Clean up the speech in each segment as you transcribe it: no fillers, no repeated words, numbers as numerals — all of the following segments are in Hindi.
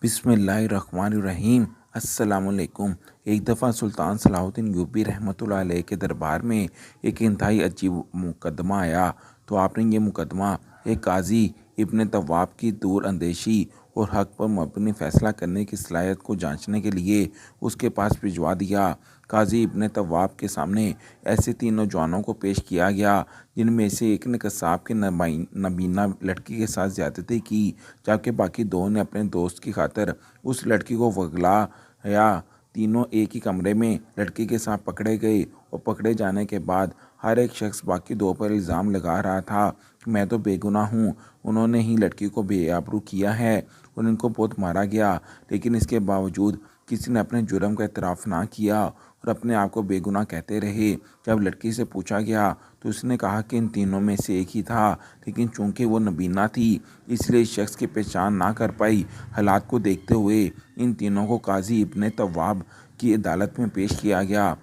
बिस्मिल्लाहिर्रहमानिर्रहीम। अस्सलामुअलैकुम। एक दफ़ा सुल्तान सलाहुद्दीन यूबी रहमतुल्लाह अलैह के दरबार में एक इंतहाई अजीब मुकदमा आया। तो आपने ये मुकदमा एक काजी इब्न तवाब की दूर अंदेशी और हक़ पर मबनी फ़ैसला करने की सलाहियत को जांचने के लिए उसके पास भिजवा दिया। काजी इब्न तवाब के सामने ऐसे तीन नौजवानों को पेश किया गया जिनमें से एक ने कसाब के नबीना लड़की के साथ ज़्यादती की, जबकि बाकी दो ने अपने दोस्त की खातिर उस लड़की को वगलाया। तीनों एक ही कमरे में लड़की के साथ पकड़े गए और पकड़े जाने के बाद हर एक शख्स बाकी दो पर इल्ज़ाम लगा रहा था कि मैं तो बेगुनाह हूँ, उन्होंने ही लड़की को बेआबरू किया है और इनको बहुत मारा गया। लेकिन इसके बावजूद किसी ने अपने जुर्म का एतराफ़ ना किया और अपने आप को बेगुनाह कहते रहे। जब लड़की से पूछा गया तो उसने कहा कि इन तीनों में से एक ही था, लेकिन चूंकि वो नबीना थी इसलिए इस शख्स की पहचान ना कर पाई। हालात को देखते हुए इन तीनों को काजी इब्न तवाब की अदालत में पेश किया गया।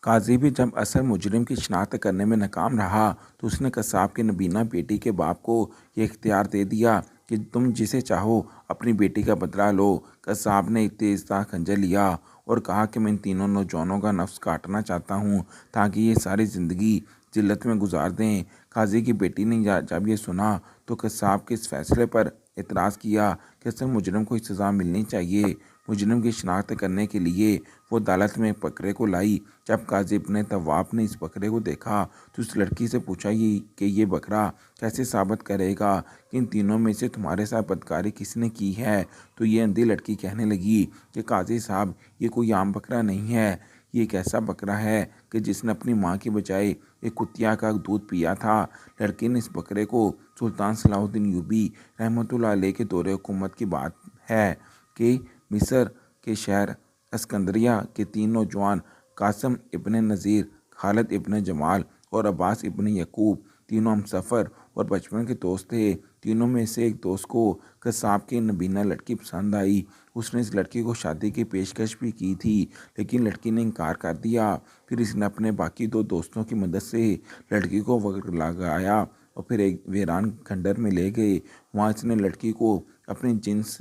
काजी भी जब असल मुजरिम की शनाख्त करने में नाकाम रहा तो उसने कसाब की नबीना बेटी के बाप को ये इख्तियार दे दिया कि तुम जिसे चाहो अपनी बेटी का बदला लो। कसाब ने एक तेज़ खंजर लिया और कहा कि मैं इन तीनों नौजवानों का नफ्स काटना चाहता हूँ ताकि ये सारी ज़िंदगी जिल्लत में गुजार दें। काजी की बेटी ने जब ये सुना तो कसाब के इस फैसले पर एतराज़ किया कि असल मुजरिम को सज़ा मिलनी चाहिए। मुजरिम की शनाख्त करने के लिए वो अदालत में एक बकरे को लाई। जब काजी इब्न तवाब ने इस बकरे को देखा तो उस लड़की से पूछा कि ये बकरा कैसे साबित करेगा कि इन तीनों में से तुम्हारे साथ बदकारी किसने की है। तो ये अंधी लड़की कहने लगी कि काजी साहब, ये कोई आम बकरा नहीं है, ये एक ऐसा बकरा है कि जिसने अपनी माँ की बजाय एक कुतिया का दूध पिया था। लड़की ने इस बकरे को सुल्तान सलाहुद्दीन यूबी रहमतुल्लाह अलैह के दौरे हुकूमत की बात है कि मिस्र के शहर अस्कंदरिया के तीन नौजवान कासम इब्न नज़ीर, खालिद इब्न जमाल और अब्बास इब्न यकूब तीनों हम सफ़र और बचपन के दोस्त थे। तीनों में से एक दोस्त को कसाब की नबीना लड़की पसंद आई। उसने इस लड़की को शादी की पेशकश भी की थी, लेकिन लड़की ने इनकार कर दिया। फिर इसने अपने बाकी दो दोस्तों की मदद से लड़की को लगाया और फिर एक वीरान खंडर में ले गए। वहाँ इसने लड़की को अपनी जिन्स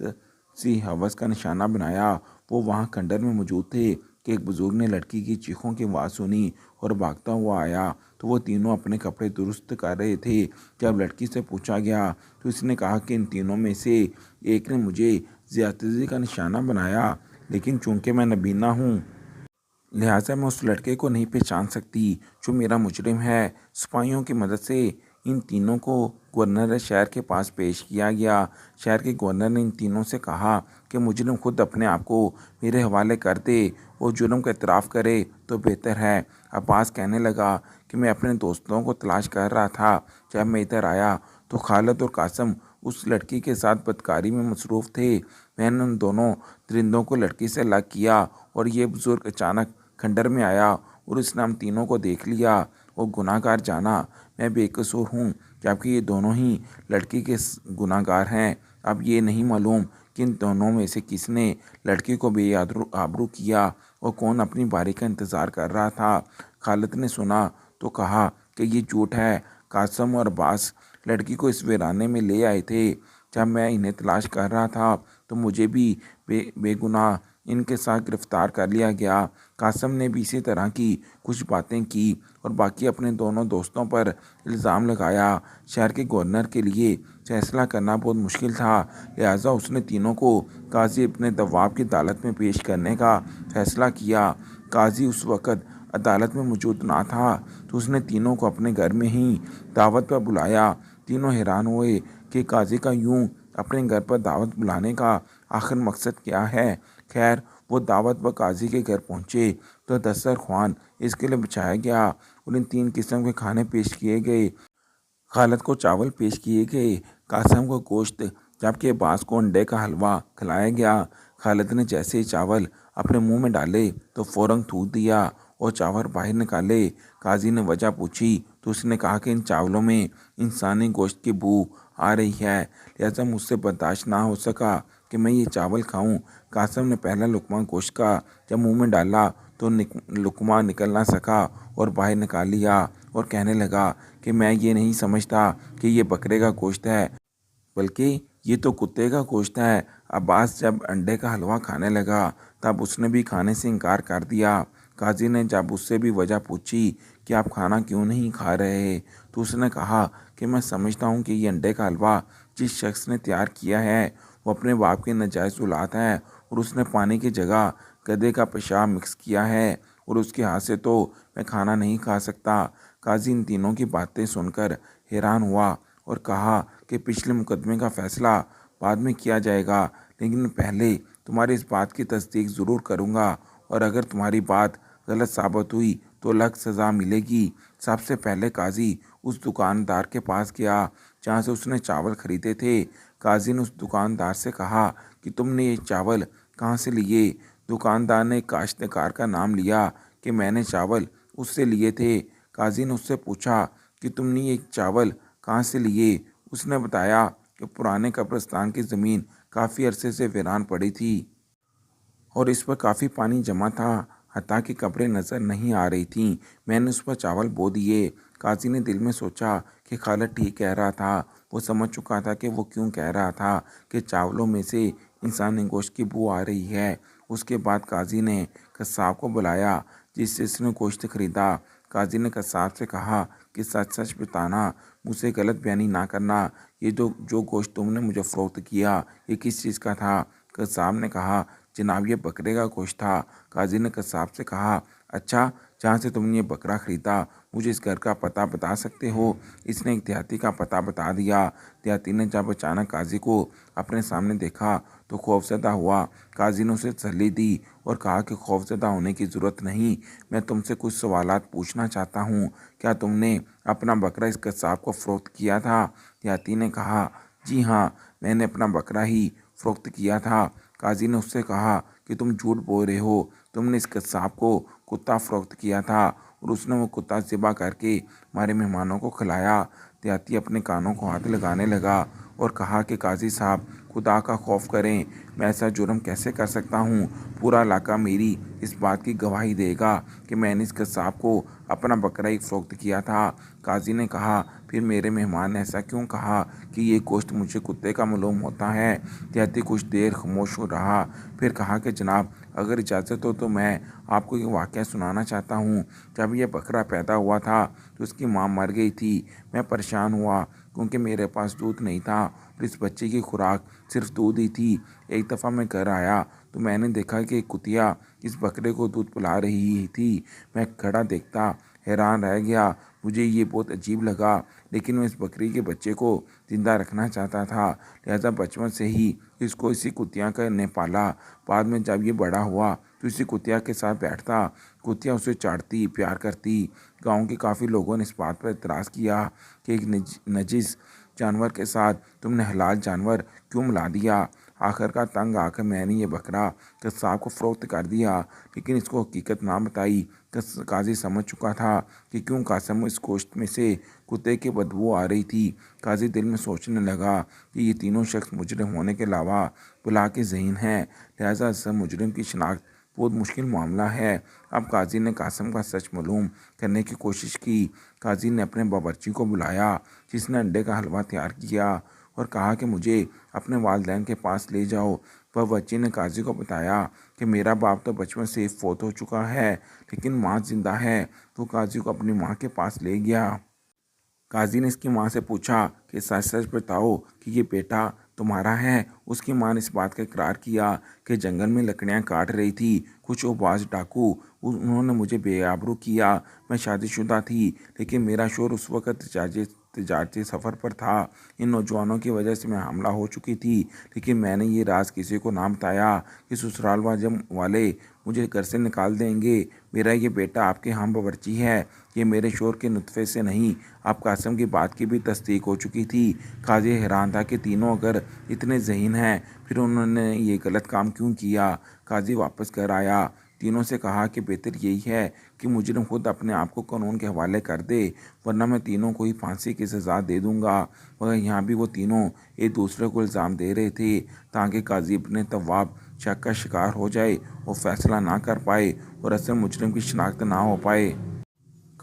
सी हवस का निशाना बनाया। वो वहाँ खंडर में मौजूद थे कि एक बुजुर्ग ने लड़की की चीखों की आवाज़ सुनी और भागता हुआ आया। तो वो तीनों अपने कपड़े दुरुस्त कर रहे थे। जब लड़की से पूछा गया तो इसने कहा कि इन तीनों में से एक ने मुझे ज़्यादती का निशाना बनाया, लेकिन चूंकि मैं नबीना हूँ लिहाजा मैं उस लड़के को नहीं पहचान सकती जो मेरा मुजरिम है। सिपाहियों की मदद से इन तीनों को गवर्नर शहर के पास पेश किया गया। शहर के गवर्नर ने इन तीनों से कहा कि मुजरिम खुद अपने आप को मेरे हवाले कर दे और जुर्म का एतराफ़ करे तो बेहतर है। अब्बास कहने लगा कि मैं अपने दोस्तों को तलाश कर रहा था। जब मैं इधर आया तो खालिद और कासम उस लड़की के साथ बदकारी में मसरूफ़ थे। मैंने उन दोनों दरिंदों को लड़की से अलग किया और ये बुज़ुर्ग अचानक खंडर में आया और उसने हम तीनों को देख लिया और गुनाहगार जाना मैं बेकसूर हूँ, जबकि ये दोनों ही लड़की के गुनाहगार हैं। अब ये नहीं मालूम कि इन दोनों में से किसने लड़की को बेआबरू किया और कौन अपनी बारी का इंतज़ार कर रहा था। खालिद ने सुना तो कहा कि ये झूठ है। कासम और अब्बास लड़की को इस वीराने में ले आए थे। जब मैं इन्हें तलाश कर रहा था तो मुझे भी बेगुनाह इनके साथ गिरफ्तार कर लिया गया। कासम ने भी इसी तरह की कुछ बातें की और बाकी अपने दोनों दोस्तों पर इल्ज़ाम लगाया। शहर के गवर्नर के लिए फैसला करना बहुत मुश्किल था, लिहाजा उसने तीनों को काजी इब्न तवाब की अदालत में पेश करने का फ़ैसला किया। काजी उस वक़्त अदालत में मौजूद ना था तो उसने तीनों को अपने घर में ही दावत पर बुलाया। तीनों हैरान हुए कि काजी का यूं अपने घर पर दावत बुलाने का आखिर मकसद क्या है। खैर, वो दावत पर काजी के घर पहुँचे तो दस्तरख्वान इसके लिए बिछाया गया और इन तीन किस्म के खाने पेश किए गए। खालिद को चावल पेश किए गए, कासम को गोश्त, जबकि अब्बास को अंडे का हलवा खिलाया गया। खालिद ने जैसे ही चावल अपने मुंह में डाले तो फ़ौरन थूक दिया और चावल बाहर निकाले। काजी ने वजह पूछी तो उसने कहा कि इन चावलों में इंसानी गोश्त की बू आ रही है, लिहाजा मुझसे बर्दाश्त ना हो सका कि मैं ये चावल खाऊं। कासम ने पहला लुकमा गोश्त का जब मुंह में डाला तो लुकमा निकल ना सका और बाहर निकाल लिया और कहने लगा कि मैं ये नहीं समझता कि ये बकरे का गोश्त है, बल्कि ये तो कुत्ते का गोश्त है। अब्बास जब अंडे का हलवा खाने लगा तब उसने भी खाने से इनकार कर दिया। काजी ने जब उससे भी वजह पूछी कि आप खाना क्यों नहीं खा रहे, तो उसने कहा कि मैं समझता हूँ कि ये अंडे का हलवा जिस शख्स ने तैयार किया है वो अपने बाप की नाजायज़ औलाद है और उसने पानी की जगह गधे का पेशाब मिक्स किया है और उसके हाथ से तो मैं खाना नहीं खा सकता। काजी इन तीनों की बातें सुनकर हैरान हुआ और कहा कि पिछले मुकदमे का फ़ैसला बाद में किया जाएगा, लेकिन पहले तुम्हारी इस बात की तस्दीक ज़रूर करूँगा और अगर तुम्हारी बात गलत साबित हुई तो अलग सज़ा मिलेगी। सबसे पहले काजी उस दुकानदार के पास गया जहाँ से उसने चावल खरीदे थे। काजी ने उस दुकानदार से कहा कि तुमने ये चावल कहाँ से लिए। दुकानदार ने एक काश्तकार का नाम लिया कि मैंने चावल उससे लिए थे। काजी ने उससे पूछा कि तुमने ये चावल कहाँ से लिए। उसने बताया कि पुराने कब्रिस्तान की ज़मीन काफ़ी अरसे से वीरान पड़ी थी और इस पर काफ़ी पानी जमा था, हत्ता कि कब्रें नज़र नहीं आ रही थीं। मैंने उस पर चावल बो दिए। काजी ने दिल में सोचा कि खालिद ठीक कह रहा था। वो समझ चुका था कि वो क्यों कह रहा था कि चावलों में से इंसानी गोश्त की बू आ रही है। उसके बाद काजी ने कसाब को बुलाया जिससे उसने गोश्त खरीदा। काजी ने कसाब से कहा कि सच सच बताना, मुझसे गलत बयानी ना करना। ये जो जो गोश्त तुमने मुझे फ़रोख्त किया ये किस चीज़ का था। कसाब ने कहा, जनाब ये बकरे का गोश्त था। काजी ने कसाब से कहा, अच्छा, जहाँ से तुमने ये बकरा ख़रीदा मुझे इस घर का पता बता सकते हो। इसने एक देहाती का पता बता दिया। देहाती ने जब अचानक काजी को अपने सामने देखा तो खौफज़दा हुआ। काजी ने उसे तसल्ली दी और कहा कि खौफज़दा होने की ज़रूरत नहीं, मैं तुमसे कुछ सवालात पूछना चाहता हूँ। क्या तुमने अपना बकरा इस कसाब को फ़रोख्त किया था। देहाती ने कहा, जी हाँ, मैंने अपना बकरा ही फ़रोख्त किया था। काजी ने उससे कहा कि तुम झूठ बोल रहे हो, तुमने इस कसाब को कुत्ता फ़रोख्त किया था और उसने वो कुत्ता ज़िबा करके हमारे मेहमानों को खिलाया। देहाती अपने कानों को हाथ लगाने लगा और कहा कि काजी साहब, खुदा का खौफ करें, मैं ऐसा जुर्म कैसे कर सकता हूँ। पूरा इलाका मेरी इस बात की गवाही देगा कि मैंने इस कसाब को अपना बकरा ही फ़रोख्त किया था। काजी ने कहा, फिर मेरे मेहमान ने ऐसा क्यों कहा कि ये गोश्त मुझे कुत्ते का मालूम होता है। देहाती कुछ देर खामोश हो रहा, फिर कहा कि जनाब, अगर इजाज़त हो तो मैं आपको ये वाक़या सुनाना चाहता हूँ। जब यह बकरा पैदा हुआ था तो उसकी माँ मर गई थी। मैं परेशान हुआ क्योंकि मेरे पास दूध नहीं था और इस बच्चे की खुराक सिर्फ दूध ही थी। एक दफ़ा मैं घर आया तो मैंने देखा कि एक कुतिया इस बकरे को दूध पिला रही थी। मैं खड़ा देखता हैरान रह गया। मुझे ये बहुत अजीब लगा, लेकिन मैं इस बकरी के बच्चे को ज़िंदा रखना चाहता था, लिहाजा बचपन से ही इसको इसी कुतिया का ने पाला। बाद में जब ये बड़ा हुआ तो इसी कुतिया के साथ बैठता, कुतिया उसे चाटती, प्यार करती। गांव के काफ़ी लोगों ने इस बात पर एतराज़ किया कि एक नजिस जानवर के साथ तुमने हलाल जानवर क्यों मिला दिया। आखिरकार तंग आकर मैंने ये बकरा कसाब को फ़रोख्त कर दिया, लेकिन इसको हकीकत ना बताई। काजी समझ चुका था कि क्यों कासम इस गोश्त में से कुत्ते की बदबू आ रही थी। काजी दिल में सोचने लगा कि ये तीनों शख्स मुजरिम होने के अलावा बुला के ज़हीन हैं, लिहाजा असल मुजरिम की शिनाख्त बहुत मुश्किल मामला है। अब काजी ने कासम का सच मालूम करने की कोशिश की। काजी ने अपने बावर्ची को बुलाया जिसने अंडे का हलवा तैयार किया और कहा कि मुझे अपने वालिदैन के पास ले जाओ। बावर्ची ने काजी को बताया कि मेरा बाप तो बचपन से ही फौत हो चुका है, लेकिन माँ जिंदा है। तो काजी को अपनी माँ के पास ले गया। काजी ने इसकी माँ से पूछा कि सच सच बताओ कि ये बेटा तुम्हारा है। उसकी माँ ने इस बात का इकरार किया कि जंगल में लकड़ियाँ काट रही थी कुछ उपवास डाकू, उन्होंने मुझे बेआबरू किया। मैं शादीशुदा थी, लेकिन मेरा शौहर उस वक़्त तजारती सफ़र पर था। इन नौजवानों की वजह से मैं हमला हो चुकी थी, लेकिन मैंने ये राज किसी को ना बताया कि ससुराल वाले मुझे घर से निकाल देंगे। मेरा ये बेटा आपके हम बावर्ची है, ये मेरे शौहर के नुतफ़े से नहीं। अब कासम की बात की भी तस्दीक हो चुकी थी। काजी हैरान था कि तीनों अगर इतने ज़हीन हैं फिर उन्होंने ये गलत काम क्यों किया। काजी वापस घर आया, तीनों से कहा कि बेहतर यही है कि मुजरिम खुद अपने आप को कानून के हवाले कर दे, वरना मैं तीनों को ही फांसी की सज़ा दे दूंगा। मगर यहाँ भी वो तीनों एक दूसरे को इल्ज़ाम दे रहे थे ताकि काजी अपने तवाब शक का शिकार हो जाए और फैसला ना कर पाए और असल मुजरिम की शिनाख्त ना हो पाए।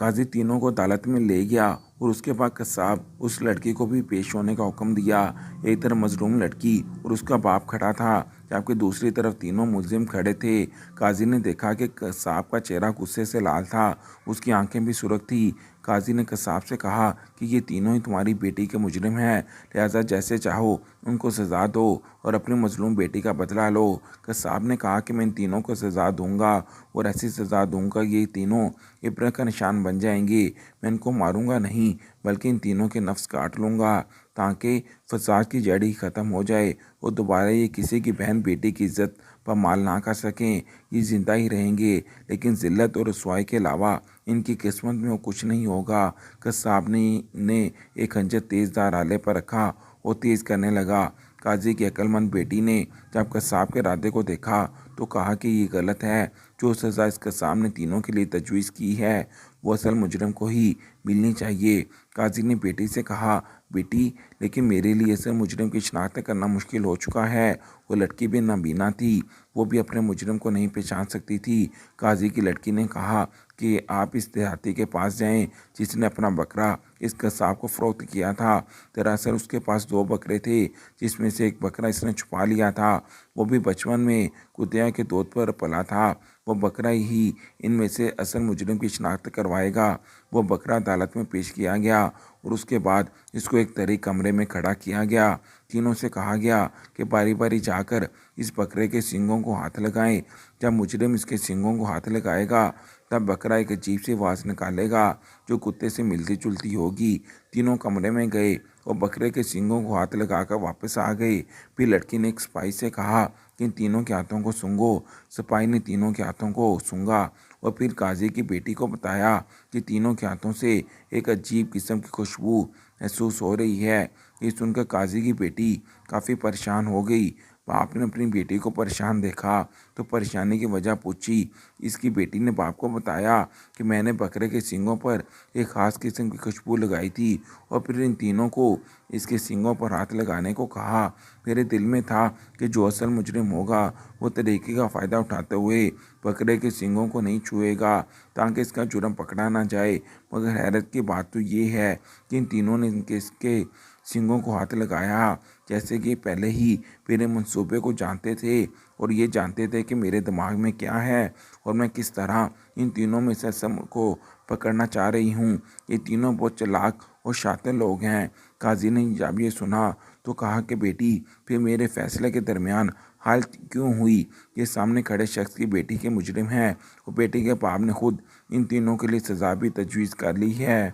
काजी तीनों को अदालत में ले गया और उसके बाद कसाब उस लड़की को भी पेश होने का हुक्म दिया। एक तरफ मजलूम लड़की और उसका बाप खड़ा था, जबकि दूसरी तरफ तीनों मुलजिम खड़े थे। काजी ने देखा कि कसाब का चेहरा गुस्से से लाल था, उसकी आंखें भी सुर्ख थी। काजी ने कसाब से कहा कि ये तीनों ही तुम्हारी बेटी के मुजरिम हैं, लिहाजा जैसे चाहो उनको सज़ा दो और अपनी मजलूम बेटी का बदला लो। कसाब ने कहा कि मैं इन तीनों को सज़ा दूंगा और ऐसी सज़ा दूंगा ये तीनों इब्रत का निशान बन जाएंगे। मैं इनको मारूंगा नहीं, बल्कि इन तीनों के नफ्स काट लूँगा ताकि फसाद की जड़ ही ख़त्म हो जाए और दोबारा ये किसी की बहन बेटी की इज्जत पर माल ना कर सकें। ये ज़िंदा ही रहेंगे, लेकिन ज़िल्लत और रुसवाई के अलावा इनकी किस्मत में वो कुछ नहीं होगा। कसाब ने एक खंजर तेज़दार आले पर रखा और तेज़ करने लगा। काजी की अक्लमंद बेटी ने जब कसाब के इरादे को देखा तो कहा कि ये गलत है। जो सज़ा इस कसाब ने तीनों के लिए तजवीज़ की है वो असल मुजरिम को ही मिलनी चाहिए। काजी ने बेटी से कहा, बेटी लेकिन मेरे लिए असल मुजरिम की शनाख्त करना मुश्किल हो चुका है। वो लड़की भी नाबीना थी, वो भी अपने मुजरिम को नहीं पहचान सकती थी। काजी की लड़की ने कहा कि आप इस देहाती के पास जाएं जिसने अपना बकरा इस कसाब को फ़रोख्त किया था। दरअसल उसके पास 2 बकरे थे, जिसमें से एक बकरा इसने छुपा लिया था। वो भी बचपन में कुतिया के दूध पर पला था। वो बकरा ही इनमें से असल मुजरिम की शनाख्त करवाएगा। वो बकरा अदालत में पेश किया गया और उसके बाद इसको एक तरी कमरे में खड़ा किया गया। तीनों से कहा गया कि बारी बारी जाकर इस बकरे के सींगों को हाथ लगाएं। जब मुजरिम इसके सींगों को हाथ लगाएगा तब बकरा एक अजीब सी आवाज़ निकालेगा जो कुत्ते से मिलती जुलती होगी। तीनों कमरे में गए और बकरे के सींगों को हाथ लगाकर वापस आ गए। फिर लड़की ने एक सिपाही से कहा कि इन तीनों के हाथों को सूंघो। सिपाही ने तीनों के हाथों को सूंघा और फिर काजी की बेटी को बताया कि तीनों के हाथों से एक अजीब किस्म की खुशबू महसूस हो रही है। ये सुनकर काजी की बेटी काफ़ी परेशान हो गई। बाप ने अपनी बेटी को परेशान देखा तो परेशानी की वजह पूछी। इसकी बेटी ने बाप को बताया कि मैंने बकरे के सींगों पर एक ख़ास किस्म की खुशबू लगाई थी और फिर इन तीनों को इसके सींगों पर हाथ लगाने को कहा। मेरे दिल में था कि जो असल मुजरिम होगा वो तरीके का फ़ायदा उठाते हुए बकरे के सींगों को नहीं छुएगा ताकि इसका जुर्म पकड़ा ना जाए। मगर हैरत की बात तो ये है कि इन तीनों ने इसके सींगों को हाथ लगाया जैसे कि पहले ही मेरे मंसूबे को जानते थे और ये जानते थे कि मेरे दिमाग में क्या है और मैं किस तरह इन तीनों में से सब को पकड़ना चाह रही हूँ। ये तीनों बहुत चालाक और शातिर लोग हैं। काजी ने जब ये सुना तो कहा कि बेटी फिर मेरे फैसले के दरमियान हाल क्यों हुई। ये सामने खड़े शख्स की बेटी के मुजरिम हैं और बेटी के बाप ने खुद इन तीनों के लिए सज़ा भी तजवीज़ कर ली है,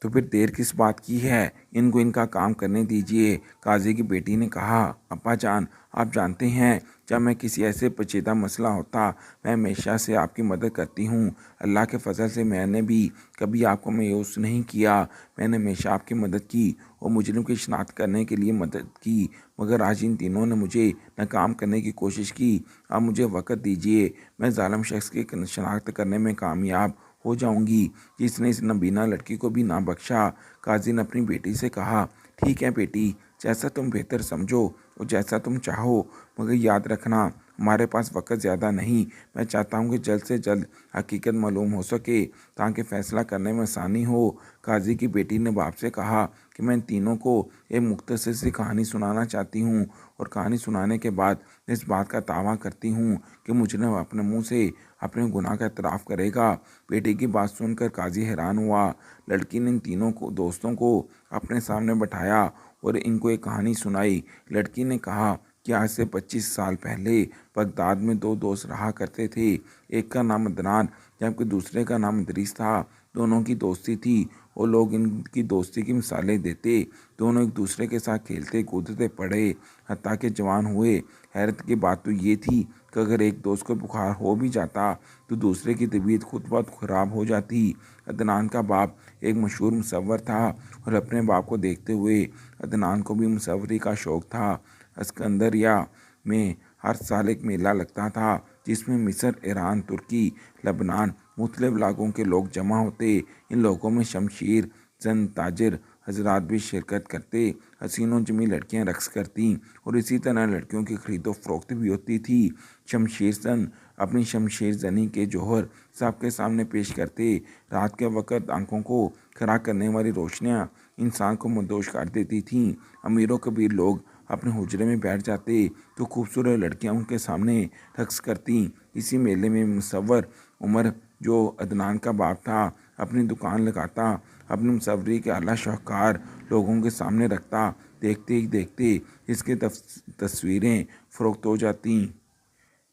तो फिर देर किस बात की है, इनको इनका काम करने दीजिए। काजी की बेटी ने कहा, अब्बा जान आप जानते हैं जब मैं किसी ऐसे पेचीदा मसला होता मैं हमेशा से आपकी मदद करती हूँ। अल्लाह के फजल से मैंने भी कभी आपको मायूस नहीं किया। मैंने हमेशा आपकी मदद की और मुजरिम की शनाख्त करने के लिए मदद की, मगर आज इन तीनों ने मुझे नाकाम करने की कोशिश की। आप मुझे वक़्त दीजिए, मैं ज़ालिम शख्स की शनाख्त करने में कामयाब हो जाऊंगी जिसने इस नबीना लड़की को भी ना बख्शा। काजी ने अपनी बेटी से कहा, ठीक है बेटी, जैसा तुम बेहतर समझो और जैसा तुम चाहो, मगर याद रखना हमारे पास वक्त ज़्यादा नहीं। मैं चाहता हूँ कि जल्द से जल्द हकीकत मालूम हो सके ताकि फ़ैसला करने में आसानी हो। काजी की बेटी ने बाप से कहा कि मैं इन तीनों को एक मुख्तसर सी कहानी सुनाना चाहती हूँ और कहानी सुनाने के बाद इस बात का दावा करती हूँ कि मुजरिम अपने मुँह से अपने गुनाह का एतराफ़ करेगा। बेटी की बात सुनकर काजी हैरान हुआ। लड़की ने इन तीनों को दोस्तों को अपने सामने बैठाया और इनको एक कहानी सुनाई। लड़की ने कहा कि आज से 25 साल पहले बगदाद में 2 दोस्त रहा करते थे। एक का नाम अदनान जबकि दूसरे का नाम इदरीस था। दोनों की दोस्ती थी और लोग इनकी दोस्ती की मिसालें देते। दोनों एक दूसरे के साथ खेलते कूदते पड़े हत्ता के जवान हुए। हैरत की बात तो ये थी कि अगर एक दोस्त को बुखार हो भी जाता तो दूसरे की तबीयत खुद ब खुद ख़राब हो जाती। अदनान का बाप एक मशहूर मुसव्वर था और अपने बाप को देखते हुए अदनान को भी मुसव्वरी का शौक़ था। अस्कंदरिया में हर साल एक मेला लगता था जिसमें मिस्र, ईरान, तुर्की, लबनान मुख्तलिफ इलाकों के लोग जमा होते। इन लोगों में शमशीर जन ताजिर हजरात भी शिरकत करते। हसीनों जमी लड़कियां रक्स करती और इसी तरह लड़कियों की खरीदो फरोख्त भी होती थी। शमशीर जन अपनी शमशीर जनी के जौहर सबके सामने पेश करते। रात के वक़्त आंखों को खरा करने वाली रोशनियां इंसान को मदहोश कर देती थीं। अमीरों कबीर लोग अपने हुजरे में बैठ जाते तो खूबसूरत लड़कियां उनके सामने रक्स करती। इसी मेले में मुसव्वर उमर, जो अदनान का बाप था, अपनी दुकान लगाता, अपनी मुसव्वरी के आला शाहकार लोगों के सामने रखता। देखते ही देखते इसकी तस्वीरें फ़रोख्त हो जाती।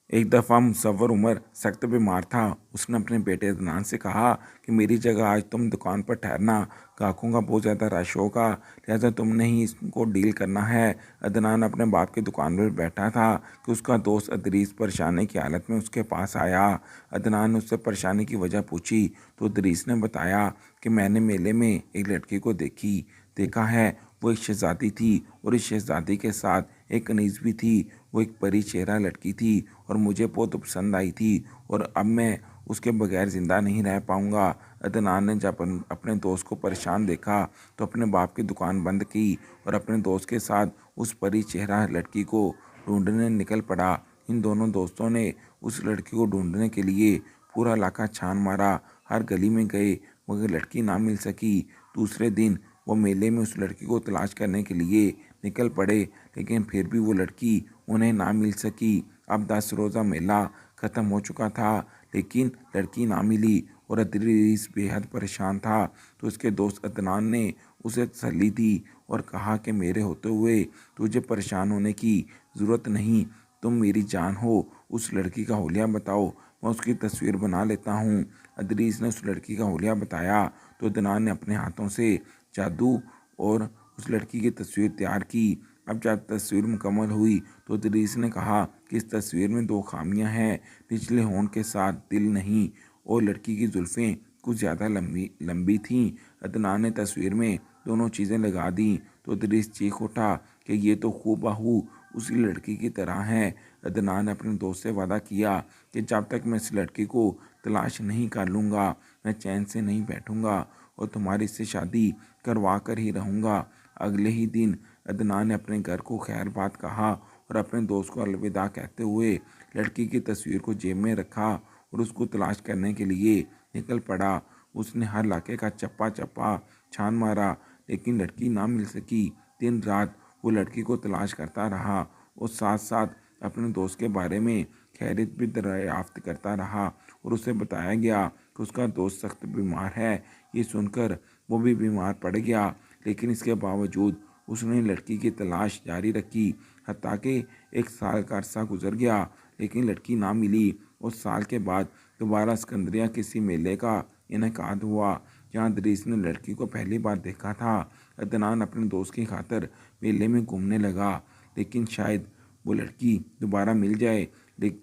एक दफ़ा मुसव्वर उमर सख्त बीमार था। उसने अपने बेटे अदनान से कहा कि मेरी जगह आज तुम दुकान पर ठहरना, ग्राहकों का बहुत ज़्यादा रश होगा, लिहाजा तुमने ही इसको डील करना है। अदनान अपने बाप की दुकान पर बैठा था कि उसका दोस्त अदरीस परेशानी की हालत में उसके पास आया। अदनान ने उससे परेशानी की वजह पूछी तो अदरीस ने बताया कि मैंने मेले में एक लड़की को देखा है। वो एक शहज़ादी थी और इस शहज़ादी के साथ एक कनीज़ भी थी। वो एक परी चेहरा लड़की थी और मुझे बहुत पसंद आई थी और अब मैं उसके बगैर ज़िंदा नहीं रह पाऊँगा। अदनान ने जब अपने दोस्त को परेशान देखा तो अपने बाप की दुकान बंद की और अपने दोस्त के साथ उस परी चेहरा लड़की को ढूंढने निकल पड़ा। इन दोनों दोस्तों ने उस लड़की को ढूंढने के लिए पूरा इलाका छान मारा, हर गली में गए, मगर लड़की ना मिल सकी। दूसरे दिन वो मेले में उस लड़की को तलाश करने के लिए निकल पड़े, लेकिन फिर भी वो लड़की उन्हें ना मिल सकी। अब 10 रोज़ा मेला ख़त्म हो चुका था, लेकिन लड़की ना मिली और अदरीस बेहद परेशान था। तो उसके दोस्त अदनान ने उसे तसल्ली दी और कहा कि मेरे होते हुए तुझे परेशान होने की ज़रूरत नहीं, तुम मेरी जान हो। उस लड़की का हुलिया बताओ, मैं उसकी तस्वीर बना लेता हूँ। अदरीस ने उस लड़की का हुलिया बताया तो अदनान ने अपने हाथों से जादू और उस लड़की की तस्वीर तैयार की। अब जब तस्वीर मुकम्मल हुई तो इदरीस ने कहा कि इस तस्वीर में 2 खामियां हैं, निचले होंठ के साथ दिल नहीं और लड़की की जुल्फ़ें कुछ ज़्यादा लंबी थीं। अदनान ने तस्वीर में दोनों चीज़ें लगा दी तो इदरीस चीख उठा कि ये तो हूबहू उसी लड़की की तरह है। अदनान ने अपने दोस्त से वादा किया कि जब तक मैं इस लड़की को तलाश नहीं कर लूँगा मैं चैन से नहीं बैठूँगा और तुम्हारी इससे शादी करवा कर ही रहूँगा। अगले ही दिन अदनान ने अपने घर को खैर बात कहा और अपने दोस्त को अलविदा कहते हुए लड़की की तस्वीर को जेब में रखा और उसको तलाश करने के लिए निकल पड़ा। उसने हर इलाके का चप्पा चप्पा छान मारा, लेकिन लड़की ना मिल सकी। दिन रात वो लड़की को तलाश करता रहा और साथ साथ अपने दोस्त के बारे में खैरियत भी दरियाफ्त करता रहा और उसे बताया गया कि उसका दोस्त सख्त बीमार है। ये सुनकर वो भी बीमार पड़ गया, लेकिन इसके बावजूद उसने लड़की की तलाश जारी रखी। हत्ता कि 1 साल का अरसा गुजर गया, लेकिन लड़की ना मिली और साल के बाद दोबारा सिकंदरिया किसी मेले का इनेकाद हुआ, जहाँ इदरीस ने लड़की को पहली बार देखा था। अदनान अपने दोस्त की खातिर मेले में घूमने लगा, लेकिन शायद वो लड़की दोबारा मिल जाए,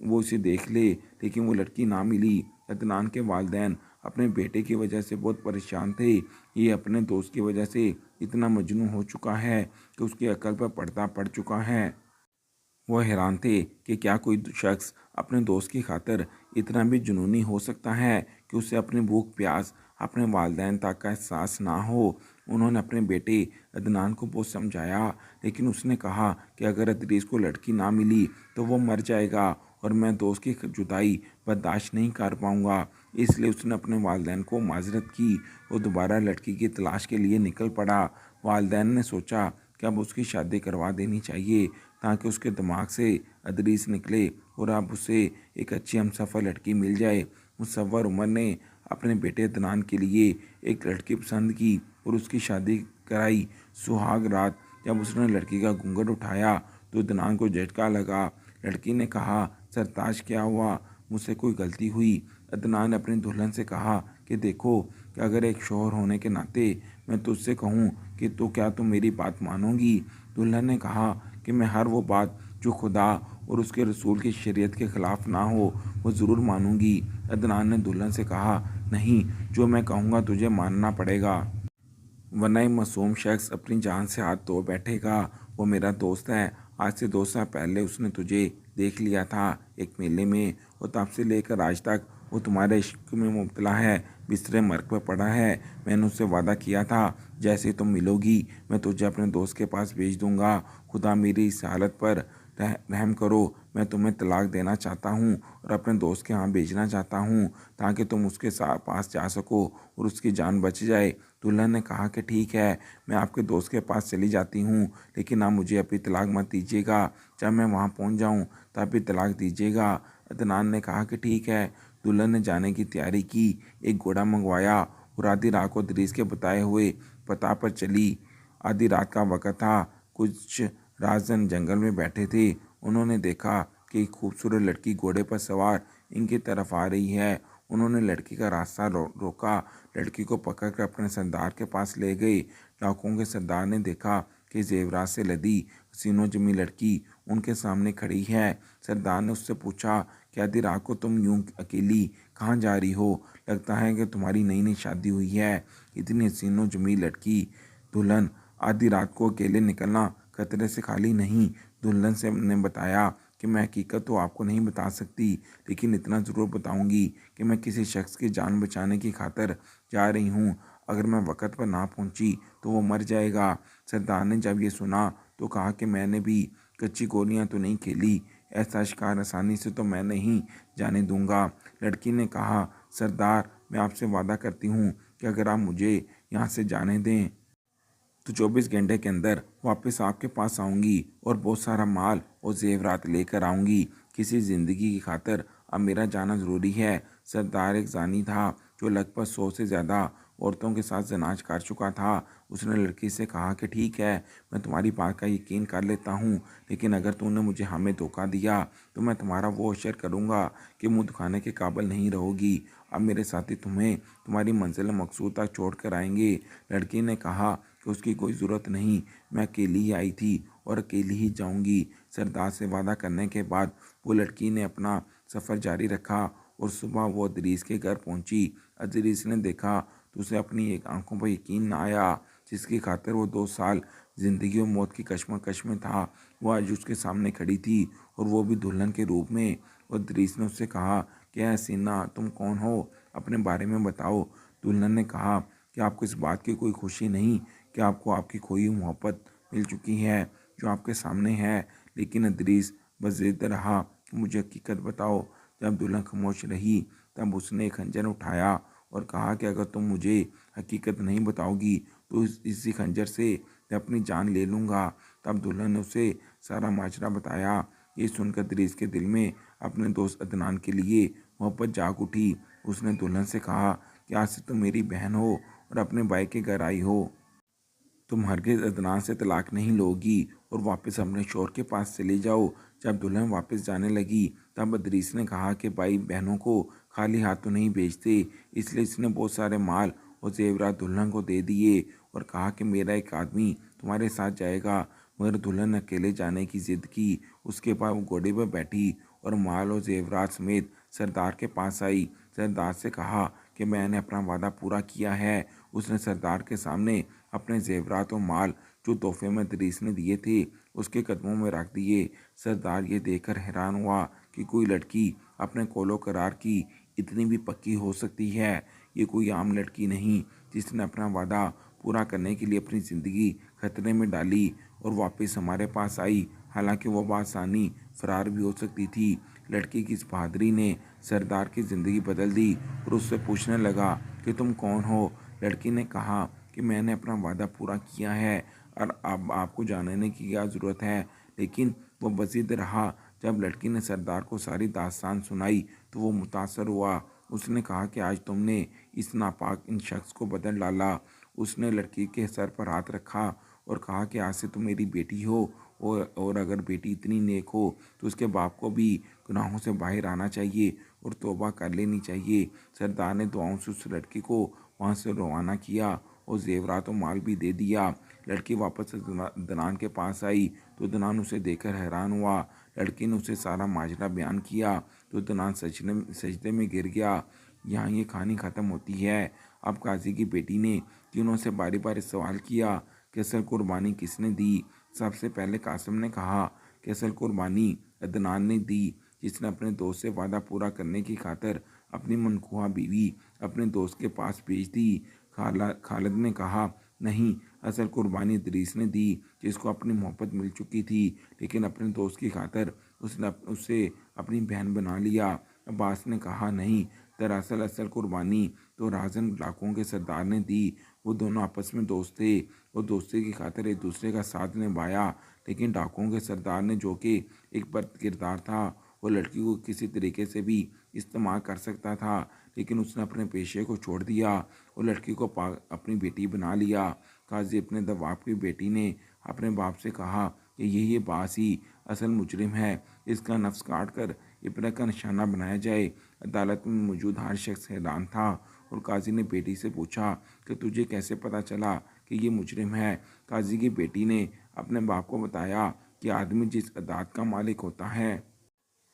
वो उसे देख ले, लेकिन वो लड़की ना मिली। अदनान के वालिदैन अपने बेटे की वजह से बहुत परेशान थे। ये अपने दोस्त की वजह से इतना मजनू हो चुका है कि उसकी अकल पर पर्दा पड़ चुका है। वह हैरान थे कि क्या कोई शख्स अपने दोस्त की खातिर इतना भी जुनूनी हो सकता है कि उसे अपनी भूख प्यास अपने वालिदैन तक का एहसास ना हो। उन्होंने अपने बेटे अदनान को बहुत समझाया, लेकिन उसने कहा कि अगर अदरीस को लड़की ना मिली तो वो मर जाएगा और मैं दोस्त की जुदाई बर्दाश्त नहीं कर पाऊँगा। इसलिए उसने अपने वालिदैन को माजरत की और दोबारा लड़की की तलाश के लिए निकल पड़ा। वालिदैन ने सोचा कि अब उसकी शादी करवा देनी चाहिए ताकि उसके दिमाग से अदरीस निकले और अब उसे एक अच्छी हमसफ़र लड़की मिल जाए। मुसव्वर उमर ने अपने बेटे अदनान के लिए एक लड़की पसंद की और उसकी शादी कराई। सुहाग रात जब उसने लड़की का घूंघट उठाया तो अदनान को झटका लगा। लड़की ने कहा, सरताज क्या हुआ, मुझसे कोई गलती हुई? अदनान ने अपनी दुल्हन से कहा कि देखो कि अगर एक शौहर होने के नाते मैं तुझसे कहूँ कि तो क्या तुम मेरी बात मानोगी? दुल्हन ने कहा कि मैं हर वो बात जो खुदा और उसके रसूल की शरीयत के ख़िलाफ़ ना हो वो ज़रूर मानूंगी। अदनान ने दुल्हन से कहा, नहीं, जो मैं कहूँगा तुझे मानना पड़ेगा, वरना ये मासूम शख्स अपनी जान से हाथ धो बैठेगा। वो मेरा दोस्त है, आज से 2 साल पहले उसने तुझे देख लिया था एक मेले में और तब से लेकर आज तक वो तुम्हारे इश्क में मुब्तला है, बिस्तरे मर्ग पर पड़ा है। मैंने उससे वादा किया था जैसे तुम मिलोगी मैं तुझे अपने दोस्त के पास भेज दूंगा। खुदा मेरी इस हालत पर रहम करो, मैं तुम्हें तलाक देना चाहता हूँ और अपने दोस्त के यहाँ भेजना चाहता हूँ ताकि तुम उसके पास जा सको और उसकी जान बच जाए। दुल्हन ने कहा कि ठीक है, मैं आपके दोस्त के पास चली जाती हूँ, लेकिन आप मुझे अभी तलाक मत दीजिएगा। जब मैं वहाँ पहुँच जाऊँ तभी तलाक दीजिएगा। अदनान ने कहा कि ठीक है। दुल्हन ने जाने की तैयारी की, एक घोड़ा मंगवाया और आधी रात को दरीस के बताए हुए पता पर चली। आधी रात का वक़्त था। कुछ राजन जंगल में बैठे थे। उन्होंने देखा कि एक खूबसूरत लड़की घोड़े पर सवार इनकी तरफ आ रही है। उन्होंने लड़की का रास्ता रोका, लड़की को पकड़कर अपने सरदार के पास ले गए। डाकुओं के सरदार ने देखा कि जेवरात से लदी हसीनो जमी लड़की उनके सामने खड़ी है। सरदार ने उससे पूछा कि आधी रात को तुम यूं अकेली कहाँ जा रही हो? लगता है कि तुम्हारी नई नई शादी हुई है। इतनी हसीनो जमी लड़की। दुल्हन, आधी रात को अकेले निकलना खतरे से खाली नहीं। दुल्हन से ने बताया कि मैं हकीकत तो आपको नहीं बता सकती, लेकिन इतना ज़रूर बताऊंगी कि मैं किसी शख्स की जान बचाने की खातिर जा रही हूँ। अगर मैं वक़्त पर ना पहुँची तो वो मर जाएगा। सरदार ने जब ये सुना तो कहा कि मैंने भी कच्ची गोलियाँ तो नहीं खेली, ऐसा शिकार आसानी से तो मैं नहीं जाने दूंगा। लड़की ने कहा, सरदार, मैं आपसे वादा करती हूँ कि अगर आप मुझे यहाँ से जाने दें तो 24 घंटे के अंदर वापस आपके पास आऊँगी और बहुत सारा माल और जेवरात लेकर आऊँगी। किसी ज़िंदगी की खातिर अब मेरा जाना ज़रूरी है। सरदार एक जानी था जो लगभग 100 से ज़्यादा औरतों के साथ जनाज कर चुका था। उसने लड़की से कहा कि ठीक है, मैं तुम्हारी बात का यकीन कर लेता हूँ, लेकिन अगर तूने मुझे हमें धोखा दिया तो मैं तुम्हारा वो अशर करूँगा कि मुँह दिखाने के काबिल नहीं रहोगी। अब मेरे साथी तुम्हें तुम्हारी मंजिल मकसूद तक छोड़ कर आएंगे। लड़की ने कहा कि उसकी कोई ज़रूरत नहीं, मैं अकेली ही आई थी और अकेली ही जाऊंगी। सरदार से वादा करने के बाद वो लड़की ने अपना सफ़र जारी रखा और सुबह वो अदरीस के घर पहुंची। अदरीस ने देखा तो उसे अपनी एक आंखों पर यकीन न आया, जिसकी खातिर वो 2 साल ज़िंदगी और मौत की कश्मकश में था। वो आज उसके सामने खड़ी थी और वो भी दुल्हन के रूप में। और अदरीस ने उससे कहा कि हसीना, तुम कौन हो? अपने बारे में बताओ। दुल्हन ने कहा कि आपको इस बात की कोई खुशी नहीं कि आपको आपकी खोई हुई मोहब्बत मिल चुकी है जो आपके सामने है। लेकिन अदरीस बस जिद रहा कि मुझे हकीकत बताओ। जब दुल्हन खामोश रही तब उसने एक खंजर उठाया और कहा कि अगर तुम मुझे हकीकत नहीं बताओगी तो इसी खंजर से मैं अपनी जान ले लूँगा। तब दुल्हन ने उसे सारा माजरा बताया। ये सुनकर अदरीस के दिल में अपने दोस्त अदनान के लिए मोहब्बत जाग उठी। उसने दुल्हन से कहा कि आज से तुम मेरी बहन हो और अपने भाई के घर आई हो। तुम हरगिज़ अदनान से तलाक नहीं लोगी और वापस अपने शौहर के पास चली जाओ। जब दुल्हन वापस जाने लगी तब अदरीस ने कहा कि भाई बहनों को खाली हाथ तो नहीं भेजते, इसलिए इसने बहुत सारे माल और जेवरात दुल्हन को दे दिए और कहा कि मेरा एक आदमी तुम्हारे साथ जाएगा। मगर दुल्हन ने अकेले जाने की ज़िद की। उसके बाद वो घोड़े पर बैठी और माल और जेवरात समेत सरदार के पास आई। सरदार से कहा कि मैंने अपना वादा पूरा किया है। उसने सरदार के सामने अपने जेवरात और माल जो तोहफे में अदरीस ने दिए थे उसके कदमों में रख दिए। सरदार ये देखकर हैरान हुआ कि कोई लड़की अपने कौलो करार की इतनी भी पक्की हो सकती है। ये कोई आम लड़की नहीं जिसने अपना वादा पूरा करने के लिए अपनी ज़िंदगी खतरे में डाली और वापस हमारे पास आई। हालांकि वो बासानी फरार भी हो सकती थी। लड़की की इस बहादुरी ने सरदार की ज़िंदगी बदल दी और उससे पूछने लगा कि तुम कौन हो? लड़की ने कहा कि मैंने अपना वादा पूरा किया है और अब आपको जानने की क्या ज़रूरत है। लेकिन वो बज़िद रहा। जब लड़की ने सरदार को सारी दास्तान सुनाई तो वो मुतासर हुआ। उसने कहा कि आज तुमने इस नापाक इन शख्स को बदल डाला। उसने लड़की के सर पर हाथ रखा और कहा कि आज से तुम मेरी बेटी हो और अगर बेटी इतनी नेक हो तो उसके बाप को भी गुनाहों से बाहर आना चाहिए और तौबा कर लेनी चाहिए। सरदार ने दुआओं से उस लड़की को वहाँ से रवाना किया और जेवरात और माल भी दे दिया। लड़की वापस दनान के पास आई तो दनान उसे देखकर हैरान हुआ। लड़की ने उसे सारा माजरा बयान किया तो दनान सजदे में गिर गया। यहाँ ये कहानी ख़त्म होती है। अब काजी की बेटी ने तीनों से बारी बारी सवाल किया कि असल कुर्बानी किसने दी। सबसे पहले कासिम ने कहा कि असल कुर्बानी अदनान ने दी, जिसने अपने दोस्त से वादा पूरा करने की खातिर अपनी मनखुहा बीवी अपने दोस्त के पास भेज दी। खालिद ने कहा, नहीं, असल कुर्बानी इदरीस ने दी, जिसको अपनी मोहब्बत मिल चुकी थी, लेकिन अपने दोस्त की खातर उसने उससे अपनी बहन बना लिया। अब्बास ने कहा, नहीं, दरअसल असल कुर्बानी तो राजन डाकुओं के सरदार ने दी। वो दोनों आपस में दोस्त थे। वो दोस्ती की खातिर एक दूसरे का साथ निभाया, लेकिन डाकुओं के सरदार ने, जो कि एक बद किरदार था, वो लड़की को किसी तरीके से भी इस्तेमाल कर सकता था, लेकिन उसने अपने पेशे को छोड़ दिया। वो लड़की को अपनी बेटी बना लिया। काजी अपने दवाब की बेटी ने अपने बाप से कहा कि यही बास ही असल मुजरिम है, इसका नफ्स काट कर इबरत का निशाना बनाया जाए। अदालत में मौजूद हर शख्स हैरान था और काजी ने बेटी से पूछा कि तुझे कैसे पता चला कि ये मुजरिम है। काजी की बेटी ने अपने बाप को बताया कि आदमी जिस अदात का मालिक होता है,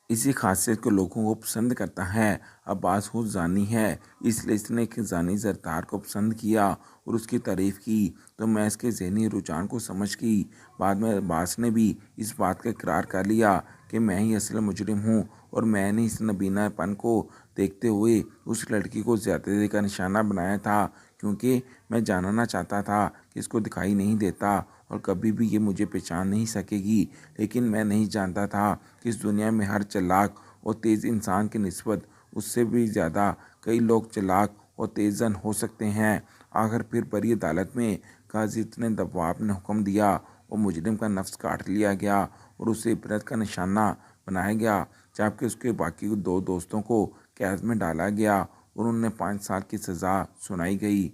इसी खासियत को लोगों को पसंद करता है। अब्बास खुद जानी है, इसलिए इसने एक जानी जरदार को पसंद किया और उसकी तारीफ़ की, तो मैं इसके ज़हनी रुझान को समझ गई। बाद में अब्बास ने भी इस बात का इकरार कर लिया कि मैं ही असल मुजरिम हूँ और मैंने इस नबीनापन को देखते हुए उस लड़की को ज़्यादती का निशाना बनाया था, क्योंकि मैं जानना चाहता था कि इसको दिखाई नहीं देता और कभी भी ये मुझे पहचान नहीं सकेगी। लेकिन मैं नहीं जानता था कि इस दुनिया में हर चालाक और तेज़ इंसान की निस्बत उससे भी ज़्यादा कई लोग चालाक और तेज़न हो सकते हैं। आखिर फिर बड़ी अदालत में काजी इतने दबाव ने हुक्म दिया और मुजरिम का नफ्स काट लिया गया और उसे इबरत का निशाना बनाया गया, जबकि उसके बाकी दो दोस्तों को कैद में डाला गया और उन्हें 5 साल की सज़ा सुनाई गई।